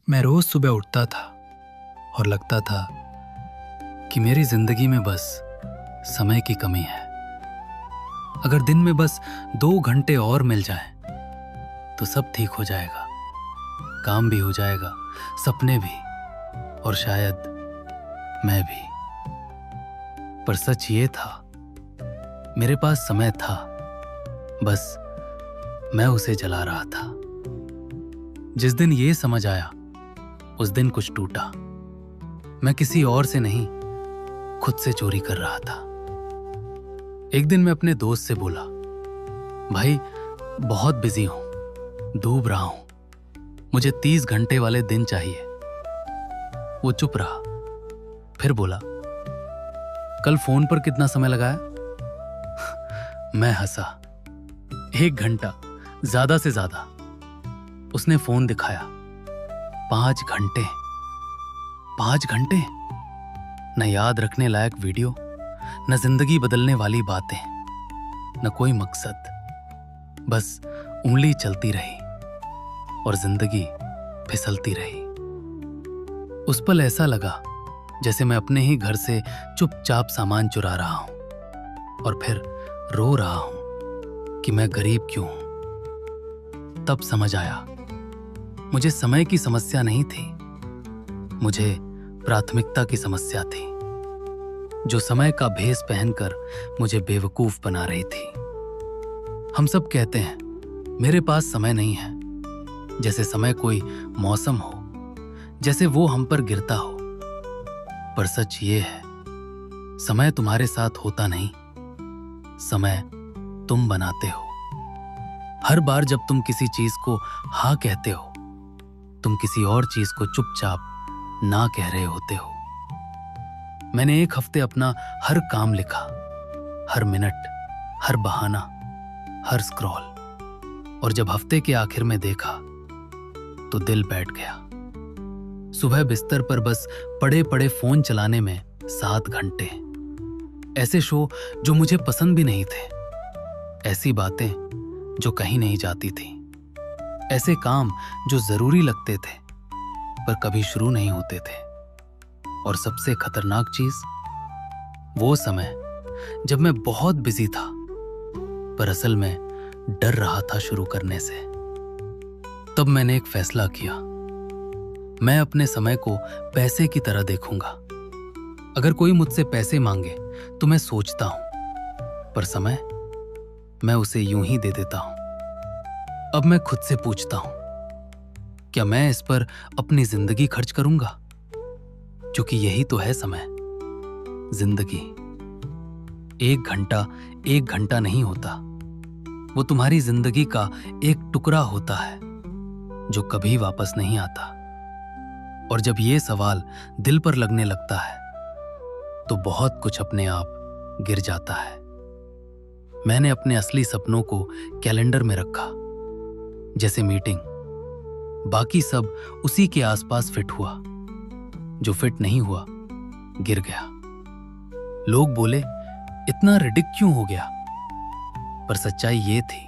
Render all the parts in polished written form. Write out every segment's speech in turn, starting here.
मैं रोज सुबह उठता था और लगता था कि मेरी जिंदगी में बस समय की कमी है। अगर दिन में बस 2 घंटे और मिल जाएं, तो सब ठीक हो जाएगा, काम भी हो जाएगा, सपने भी, और शायद मैं भी। पर सच ये था, मेरे पास समय था, बस मैं उसे जला रहा था। जिस दिन ये समझ आया, उस दिन कुछ टूटा। मैं किसी और से नहीं, खुद से चोरी कर रहा था। एक दिन मैं अपने दोस्त से बोला, भाई बहुत बिजी हूं, डूब रहा हूं, मुझे 30 घंटे वाले दिन चाहिए। वो चुप रहा, फिर बोला, कल फोन पर कितना समय लगाया? मैं हंसा, 1 घंटा, ज्यादा से ज्यादा। उसने फोन दिखाया, 5 घंटे। 5 घंटे? न याद रखने लायक वीडियो, न जिंदगी बदलने वाली बातें, न कोई मकसद। बस उंगली चलती रही और जिंदगी फिसलती रही। उस पल ऐसा लगा जैसे मैं अपने ही घर से चुपचाप सामान चुरा रहा हूं और फिर रो रहा हूं कि मैं गरीब क्यों हूं। तब समझ आया, मुझे समय की समस्या नहीं थी, मुझे प्राथमिकता की समस्या थी, जो समय का भेष पहनकर मुझे बेवकूफ बना रही थी। हम सब कहते हैं, मेरे पास समय नहीं है, जैसे समय कोई मौसम हो, जैसे वो हम पर गिरता हो। पर सच ये है, समय तुम्हारे साथ होता नहीं, समय तुम बनाते हो। हर बार जब तुम किसी चीज को हाँ कहते हो, तुम किसी और चीज को चुपचाप ना कह रहे होते हो। मैंने 1 हफ्ते अपना हर काम लिखा, हर मिनट, हर बहाना, हर स्क्रॉल, और जब हफ्ते के आखिर में देखा तो दिल बैठ गया। सुबह बिस्तर पर बस पड़े पड़े फोन चलाने में 7 घंटे। ऐसे शो जो मुझे पसंद भी नहीं थे, ऐसी बातें जो कहीं नहीं जाती थी, ऐसे काम जो जरूरी लगते थे पर कभी शुरू नहीं होते थे। और सबसे खतरनाक चीज, वो समय जब मैं बहुत बिजी था पर असल में डर रहा था शुरू करने से। तब मैंने एक फैसला किया, मैं अपने समय को पैसे की तरह देखूंगा। अगर कोई मुझसे पैसे मांगे तो मैं सोचता हूं, पर समय मैं उसे यूं ही दे देता हूं। अब मैं खुद से पूछता हूं, क्या मैं इस पर अपनी जिंदगी खर्च करूंगा? क्योंकि यही तो है समय, जिंदगी। 1 घंटा नहीं होता, वो तुम्हारी जिंदगी का एक टुकड़ा होता है जो कभी वापस नहीं आता। और जब ये सवाल दिल पर लगने लगता है तो बहुत कुछ अपने आप गिर जाता है। मैंने अपने असली सपनों को कैलेंडर में रखा, जैसे मीटिंग। बाकी सब उसी के आसपास फिट हुआ, जो फिट नहीं हुआ गिर गया। लोग बोले, इतना रिडिक क्यों हो गया? पर सच्चाई ये थी,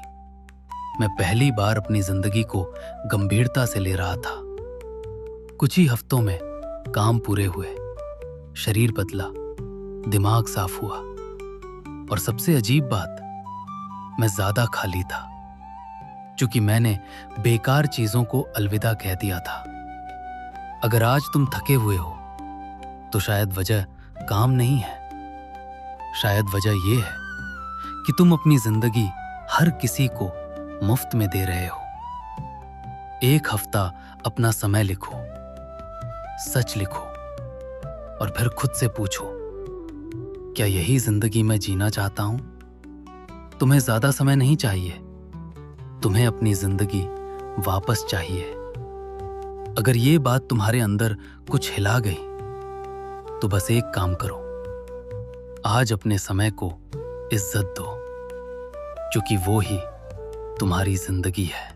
मैं पहली बार अपनी जिंदगी को गंभीरता से ले रहा था। कुछ ही हफ्तों में काम पूरे हुए, शरीर बदला, दिमाग साफ हुआ, और सबसे अजीब बात, मैं ज्यादा खाली था, क्योंकि मैंने बेकार चीजों को अलविदा कह दिया था। अगर आज तुम थके हुए हो तो शायद वजह काम नहीं है, शायद वजह यह है कि तुम अपनी जिंदगी हर किसी को मुफ्त में दे रहे हो। 1 हफ्ता अपना समय लिखो, सच लिखो, और फिर खुद से पूछो, क्या यही जिंदगी मैं जीना चाहता हूं? तुम्हें ज्यादा समय नहीं चाहिए, तुम्हें अपनी जिंदगी वापस चाहिए। अगर ये बात तुम्हारे अंदर कुछ हिला गई तो बस एक काम करो, आज अपने समय को इज्जत दो, क्योंकि वो ही तुम्हारी जिंदगी है।